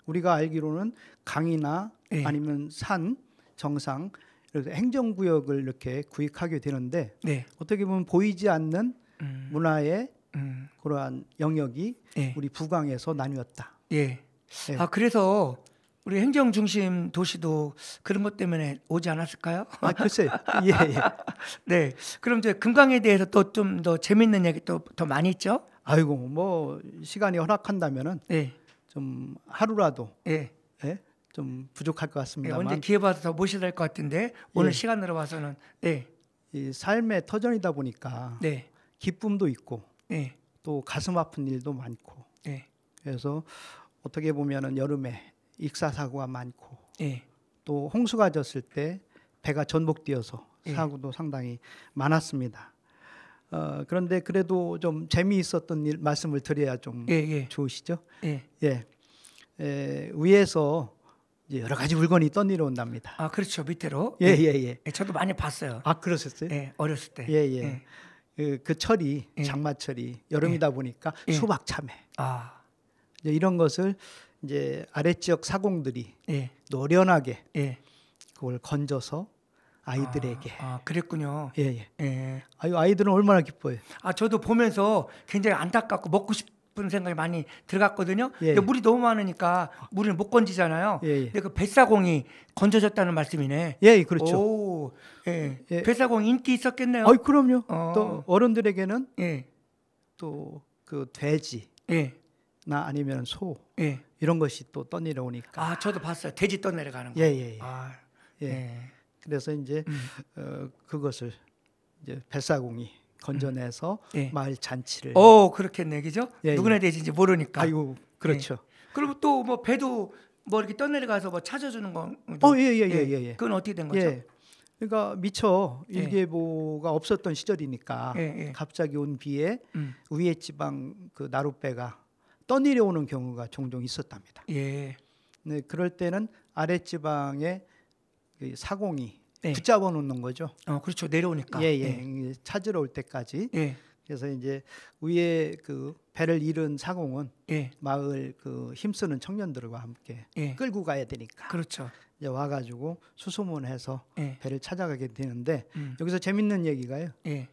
우리가 알기로는 강이나 아니면 산, 정상 이렇게 행정구역을 이렇게 구획하게 되는데 어떻게 보면 보이지 않는 문화의 그러한 영역이 우리 부강에서 나뉘었다. 아, 그래서 우리 행정 중심 도시도 그런 것 때문에 오지 않았을까요? 아, 글쎄요. 네. 그럼 이제 금강에 대해서 또 좀 더 재밌는 얘기 또 더 많이 있죠? 아이고, 뭐 시간이 허락한다면은 좀 하루라도 좀 부족할 것 예, 같습니다만 언제 기회 봐서 더 모셔야 될 것 같은데 오늘 예. 시간으로 봐서는 네, 이 삶의 터전이다 보니까 네, 기쁨도 있고 네, 또 가슴 아픈 일도 많고 네, 그래서 어떻게 보면은 여름에 익사 사고가 많고 네, 또 홍수가 졌을 때 배가 전복되어서 예. 사고도 상당히 많았습니다. 그런데 그래도 좀 재미있었던 일 말씀을 드려야 좀 예, 예, 좋으시죠? 예. 위에서 이제 여러 가지 물건이 떠내려온답니다. 아 그렇죠 밑으로. 예, 예, 예. 예, 저도 많이 봤어요. 아, 그러셨어요? 예, 어렸을 때. 예, 예. 그 철이 예. 장마철이 여름이다 보니까 예. 수박 참외 아, 이제 이런 것을 이제 아랫지역 사공들이 예, 노련하게 예. 그걸 건져서 아이들에게 아, 그랬군요. 예, 예. 예. 아유, 아이들은 얼마나 기뻐요. 아 저도 보면서 굉장히 안타깝고 먹고 싶은 생각이 많이 들어갔거든요. 예. 근데 물이 너무 많으니까 물을 못 건지잖아요. 예, 예. 근데 그 뱃사공이 건져졌다는 말씀이네. 예, 그렇죠. 오, 예. 예. 뱃사공 인기 있었겠네요. 아이, 그럼요. 어. 또 어른들에게는 예, 또 그 돼지나 예, 아니면 소 예. 이런 것이 또 떠내려오니까. 아 저도 봤어요. 돼지 떠내려가는 거. 예, 예, 예. 아, 예. 예. 그래서 이제 그것을 이제 뱃사공이 건져내서 예. 마을 잔치를. 오, 그렇겠네, 그죠? 예, 누구나 돼지인지 모르니까. 아이고, 그렇죠. 그리고 또 뭐 배도 뭐 이렇게 떠내려가서 뭐 찾아주는 거. 예, 예, 예, 예, 예. 그건 어떻게 된 거죠? 예. 그러니까 미처 예. 일기예보가 없었던 시절이니까 예, 예. 갑자기 온 비에 음. 위에 지방 그 나룻배가 떠내려오는 경우가 종종 있었답니다. 예, 네, 그럴 때는 아랫 지방에 그 사공이 예. 붙잡아 놓는 거죠. 그렇죠. 내려오니까. 예, 예. 찾으러 올 때까지. 예, 그래서 이제 위에 그 배를 잃은 사공은 예, 마을 그 힘쓰는 청년들과 함께 예. 끌고 가야 되니까 그렇죠. 이제 와가지고 수소문해서 예, 배를 찾아가게 되는데 음. 여기서 재밌는 얘기가요. 예,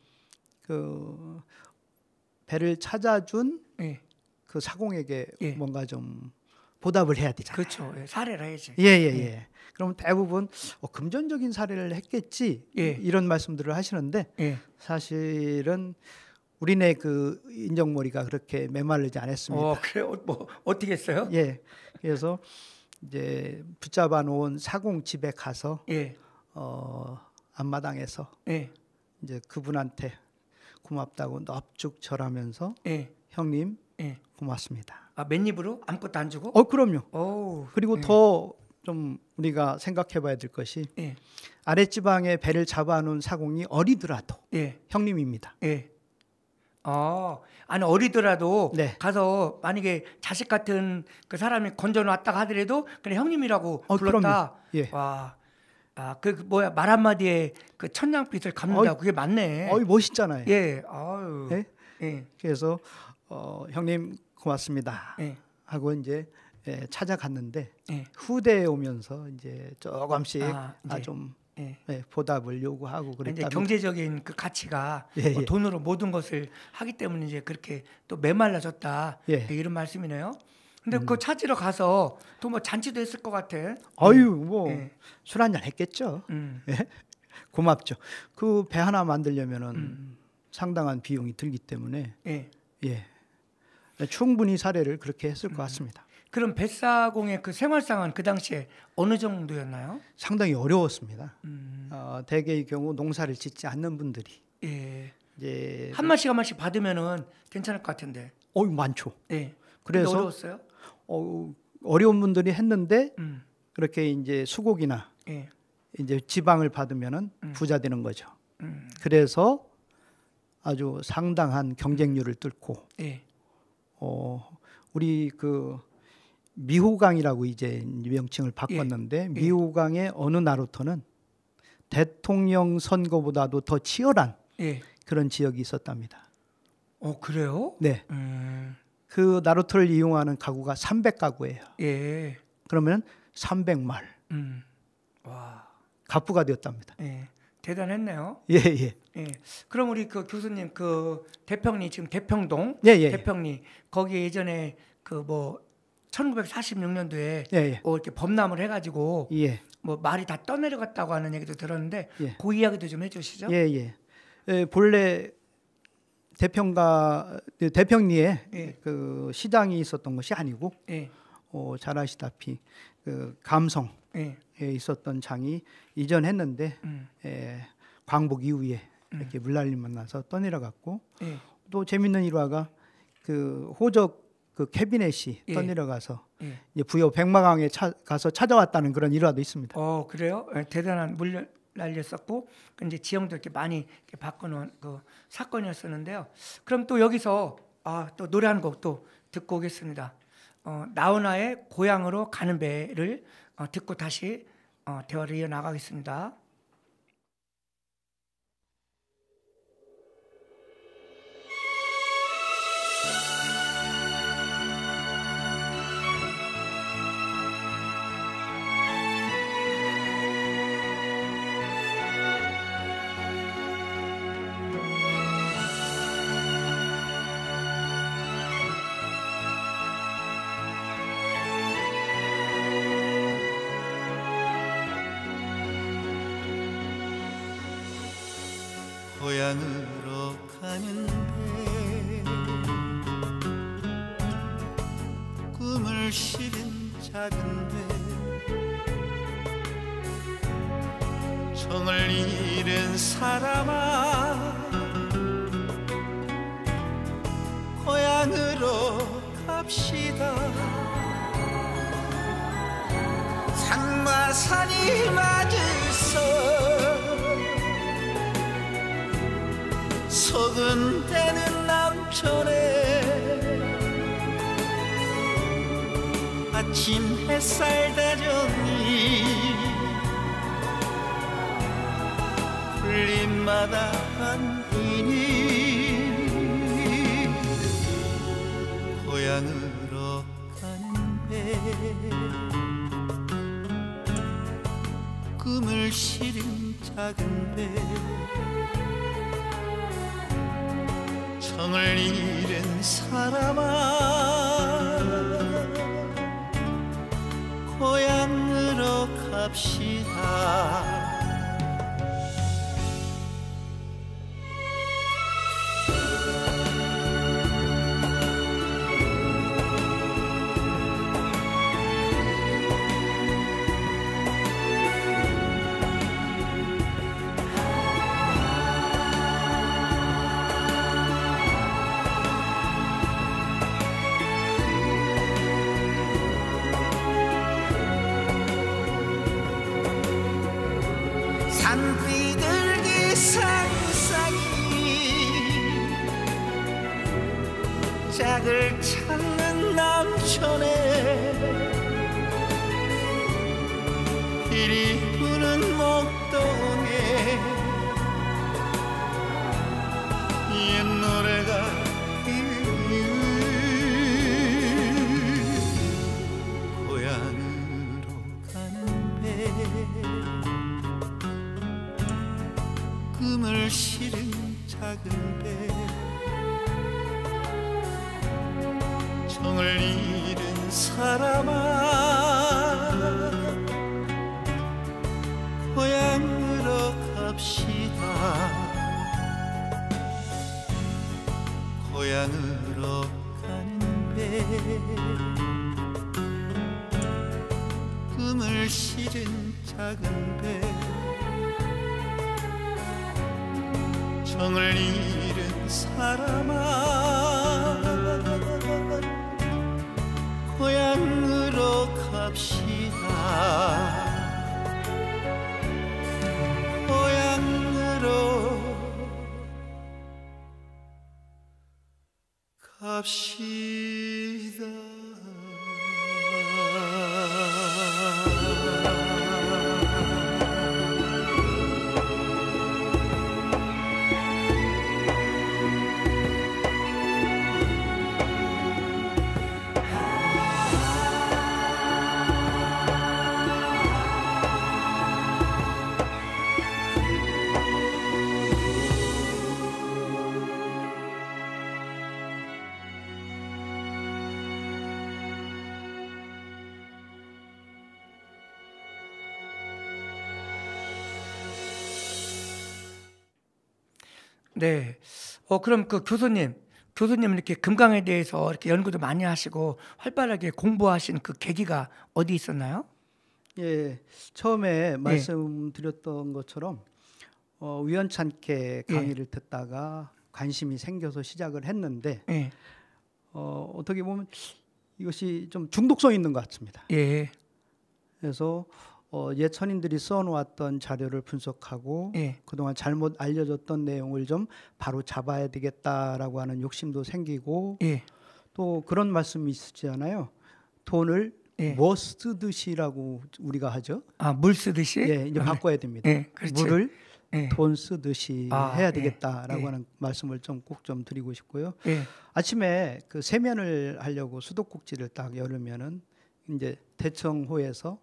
그 배를 찾아준 예. 그 사공에게 예. 뭔가 좀 보답을 해야 되잖아요. 그렇죠. 예, 사례를 해야지. 예, 예, 예. 그럼 대부분 금전적인 사례를 했겠지 예. 이런 말씀들을 하시는데 예, 사실은 우리네 그 인정머리가 그렇게 메마르지 않았습니다. 그래, 뭐 어떻게 했어요? 예, 그래서 이제 붙잡아 놓은 사공 집에 가서 예, 앞마당에서 예, 이제 그분한테 고맙다고 넙죽 절하면서 예, 형님 예. 고맙습니다. 아, 맨입으로 아무것도 안 주고? 그럼요. 오, 그리고 더 좀 우리가 생각해봐야 될 것이 예, 아랫지방에 배를 잡아놓은 사공이 어리더라도 예, 형님입니다. 예. 아니 어리더라도 네. 가서 만약에 자식 같은 그 사람이 건져놨다가 하더라도 그냥 형님이라고 불렀다. 그럼요. 예. 와, 그 뭐야 말 한마디에 그 천냥빛을 갚는다. 그게 맞네. 멋있잖아요. 예, 아유, 예? 예, 그래서 형님 고맙습니다 예, 하고 이제 찾아갔는데 예, 후대에 오면서 이제 조금씩 이제, 좀 예. 보답을 요구하고 이제 그랬다면 경제적인 그 가치가 예, 뭐 예. 돈으로 모든 것을 하기 때문에 이제 그렇게 또 메말라졌다. 예. 이런 말씀이네요. 근데 그거 찾으러 가서 또 뭐 잔치도 했을 것 같아. 아유 뭐 예. 술 한잔 했겠죠. 음. 예? 고맙죠. 그 배 하나 만들려면은 상당한 비용이 들기 때문에 예. 예. 충분히 사례를 그렇게 했을 것 같습니다. 그럼 뱃사공의 그 생활상은 그 당시에 어느 정도였나요? 상당히 어려웠습니다. 음. 대개의 경우 농사를 짓지 않는 분들이 예. 이제 한 마씩 받으면은 괜찮을 것 같은데. 많죠. 예. 그래서 근데 어려웠어요? 어려운 분들이 했는데 음. 그렇게 이제 수곡이나 예. 이제 지방을 받으면은 부자 되는 거죠. 음. 그래서 아주 상당한 경쟁률을 뚫고 예. 우리 그 미호강이라고 이제 명칭을 바꿨는데 미호강의 어느 나루터는 대통령 선거보다도 더 치열한 예. 그런 지역이 있었답니다. 그래요? 네, 그 나루터를 이용하는 가구가 300가구예요. 예. 그러면 300마을 와. 갑부가 되었답니다. 예. 대단했네요. 예, 예. 예. 그럼 우리 그 교수님 그 대평리 지금 대평동 예, 예. 대평리 거기 예전에 그 뭐 1946년도에 예, 예. 이렇게 범람을 해가지고 예. 뭐 말이 다 떠내려갔다고 하는 얘기도 들었는데 예. 그 이야기도 좀 해주시죠. 예, 예. 본래 대평리에 예. 그 시장이 있었던 것이 아니고 예. 잘 아시다시피 그 감성에 예. 있었던 장이 이전했는데 광복 이후에 이렇게 물난리만 나서 떠내려갔고 예. 또 재밌는 일화가 그 호적 그 캐비넷이 예. 떠내려가서 예. 이제 부여 백마강에 가서 찾아왔다는 그런 일화도 있습니다. 그래요? 예, 대단한 물난리였었고 이제 지형도 이렇게 많이 이렇게 바꿔놓은 그 사건이었었는데요. 그럼 또 여기서 또 노래 한 곡 또 듣고 오겠습니다. 나훈아의 고향으로 가는 배를 듣고 다시 대화를 이어나가겠습니다. 고향으로 가는 배 꿈을 실은 작은 배 정을 잃은 사람아 고향으로 갑시다. 산과 산이 맞으서 소근대는 남촌에 아침 햇살 다정이 풀잎마다 한이니 고향으로 가는 배 꿈을 실은 작은 배 정을 잃은 사람아 고향으로 갑시다. 산비둘기 상상이 짝을 찾는 남촌에 이리 부는 목동에 옛 노래가 고향으로 가는 배 꿈을 실은 작은 배 정을 잃은 사람아 고향으로 갑시다. 고향으로 가는 배 꿈을 실은 작은 배 정을 잃은 사람아 고향으로 갑시다. 고향으로 갑시다. 네. 그럼 그 교수님은 이렇게 금강에 대해서 이렇게 연구도 많이 하시고 활발하게 공부하신 그 계기가 어디 있었나요? 예, 처음에 말씀드렸던 것처럼 우연찮게 강의를 듣다가 관심이 생겨서 시작을 했는데 예. 어떻게 보면 이것이 좀 중독성 있는 것 같습니다. 예. 그래서 옛 선인들이 써놓았던 자료를 분석하고 예. 그동안 잘못 알려졌던 내용을 좀 바로 잡아야 되겠다라고 하는 욕심도 생기고 예. 또 그런 말씀이 있으시잖아요. 돈을 예. 뭐 쓰듯이라고 우리가 하죠. 아, 물 쓰듯이? 예, 이제 바꿔야 됩니다. 예, 그렇지. 물을 예. 돈 쓰듯이 아, 해야 예. 되겠다라고 예. 하는 말씀을 좀 꼭 좀 드리고 싶고요. 예. 아침에 그 세면을 하려고 수도꼭지를 딱 열으면은 이제 대청호에서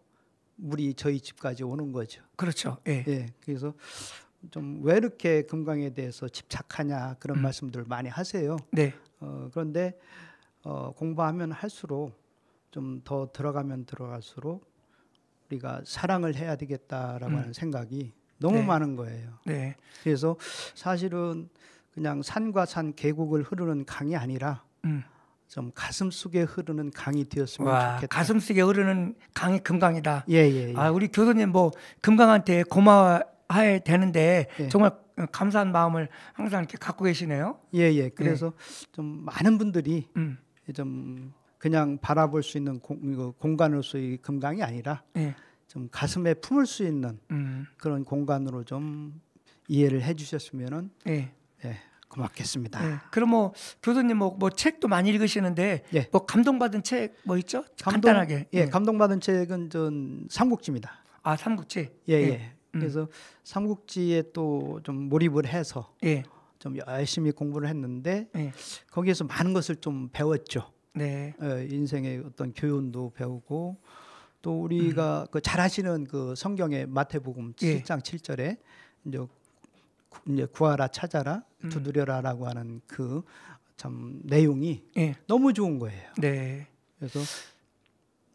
물이 저희 집까지 오는 거죠. 그렇죠. 예. 예, 그래서 좀 왜 이렇게 금강에 대해서 집착하냐 그런 말씀들을 많이 하세요. 네. 그런데 공부하면 할수록 좀 더 들어가면 들어갈수록 우리가 사랑을 해야 되겠다라고 하는 생각이 너무 네. 많은 거예요. 네. 그래서 사실은 그냥 산과 산 계곡을 흐르는 강이 아니라 좀 가슴 속에 흐르는 강이 되었으면 와, 좋겠다. 가슴 속에 흐르는 강이 금강이다. 예. 아, 우리 교수님 뭐 금강한테 고마워해야 되는데 예. 정말 감사한 마음을 항상 이렇게 갖고 계시네요. 예. 그래서 좀 많은 분들이 음. 좀 그냥 바라볼 수 있는 공간으로서의 금강이 아니라 예. 좀 가슴에 품을 수 있는 그런 공간으로 좀 이해를 해주셨으면은 예. 고맙겠습니다. 예. 그럼 뭐 교수님 뭐 책도 많이 읽으시는데 예. 뭐 감동받은 책 뭐 있죠? 간단하게. 감동받은 책은 전 삼국지입니다. 아, 삼국지. 예. 그래서 삼국지에 또 좀 몰입을 해서 예. 좀 열심히 공부를 했는데 예. 거기에서 많은 것을 좀 배웠죠. 네. 인생의 어떤 교훈도 배우고 또 우리가 그 잘 아시는 그 성경의 마태복음 7장 7절에 이제 구하라 찾아라 두드려라라고 하는 그 참 내용이 예. 너무 좋은 거예요. 네. 그래서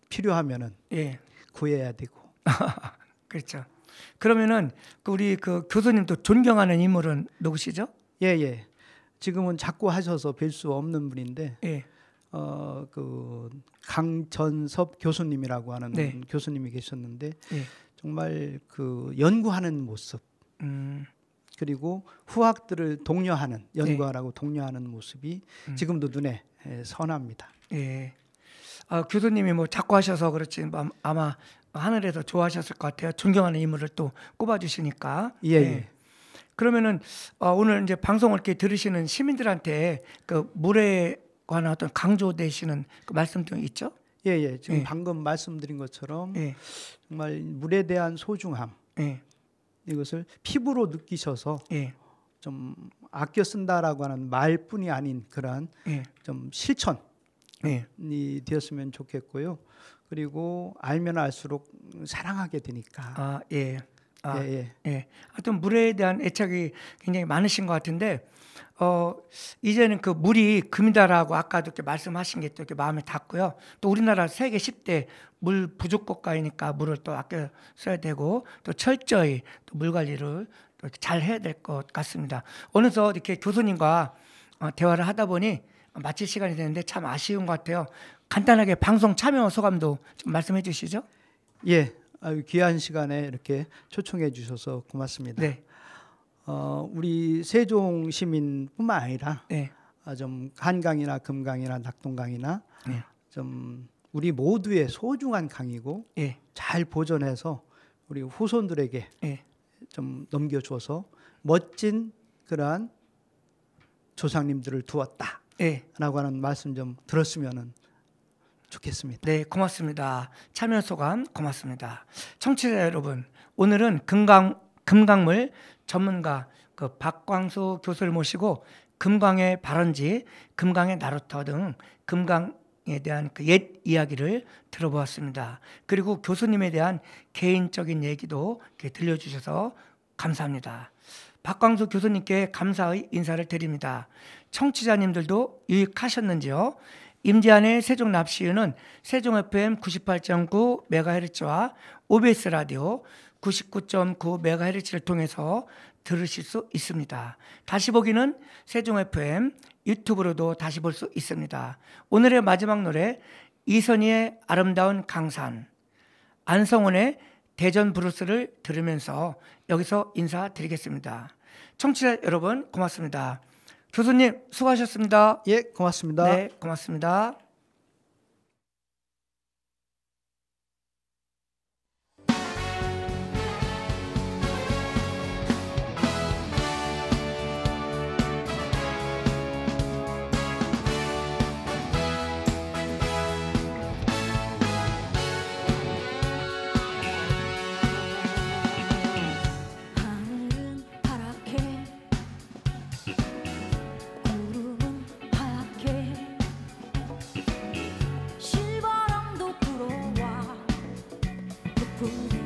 필요하면은 예. 구해야 되고. 그렇죠. 그러면은 우리 그 교수님도 존경하는 인물은 누구시죠? 예. 지금은 자꾸 하셔서 뵐 수 없는 분인데 예. 그 강전섭 교수님이라고 하는 네. 교수님이 계셨는데 예. 정말 그 연구하는 모습 그리고 후학들을 독려하는 연구하라고 독려하는 모습이 지금도 눈에 선합니다. 예. 아, 교수님이 뭐 자꾸 하셔서 그렇지 아마 하늘에서 좋아하셨을 것 같아요. 존경하는 인물을 또 꼽아주시니까. 예. 그러면은 오늘 이제 방송을 이렇게 들으시는 시민들한테 그 물에 관한 어떤 강조되시는 그 말씀도 있죠? 예. 지금 예. 방금 말씀드린 것처럼 예. 정말 물에 대한 소중함 예. 이것을 피부로 느끼셔서 예. 좀 아껴 쓴다라고 하는 말뿐이 아닌 그러한 예. 좀 실천이 예. 되었으면 좋겠고요. 그리고 알면 알수록 사랑하게 되니까. 아, 예. 아, 예. 하여튼 물에 대한 애착이 굉장히 많으신 것 같은데 이제는 그 물이 금이다라고 아까도 이렇게 말씀하신 게 또 이렇게 마음에 닿고요. 또 우리나라 세계 10대 물 부족 국가이니까 물을 또 아껴 써야 되고 또 철저히 또 물 관리를 또 이렇게 잘 해야 될 것 같습니다. 어느덧 이렇게 교수님과 대화를 하다 보니 마칠 시간이 되는데 참 아쉬운 것 같아요. 간단하게 방송 참여 소감도 좀 말씀해 주시죠. 예. 아유, 귀한 시간에 이렇게 초청해 주셔서 고맙습니다. 네. 우리 세종 시민뿐만 아니라 네. 좀 한강이나 금강이나 낙동강이나 네. 좀 우리 모두의 소중한 강이고 예. 잘 보존해서 우리 후손들에게 예. 좀 넘겨줘서 멋진 그러한 조상님들을 두었다라고 예. 하는 말씀 좀 들었으면 좋겠습니다. 네, 고맙습니다. 참여 소감 고맙습니다. 청취자 여러분, 오늘은 금강물 전문가 그 박광수 교수를 모시고 금강의 발원지, 금강의 나루터 등 금강에 대한 그 옛 이야기를 들어보았습니다. 그리고 교수님에 대한 개인적인 얘기도 이렇게 들려주셔서 감사합니다. 박광수 교수님께 감사의 인사를 드립니다. 청취자님들도 유익하셨는지요? 임지한의 세종납시인은 세종 FM 98.9MHz와 OBS 라디오 99.9MHz를 통해서 들으실 수 있습니다. 다시 보기는 세종 FM 유튜브로도 다시 볼 수 있습니다. 오늘의 마지막 노래 이선희의 아름다운 강산, 안성원의 대전 브루스를 들으면서 여기서 인사드리겠습니다. 청취자 여러분 고맙습니다. 교수님 수고하셨습니다. 예, 고맙습니다. 네, 고맙습니다. 하늘은 파랗게 구름은 하얗게 실바람도 불어와 그 푸른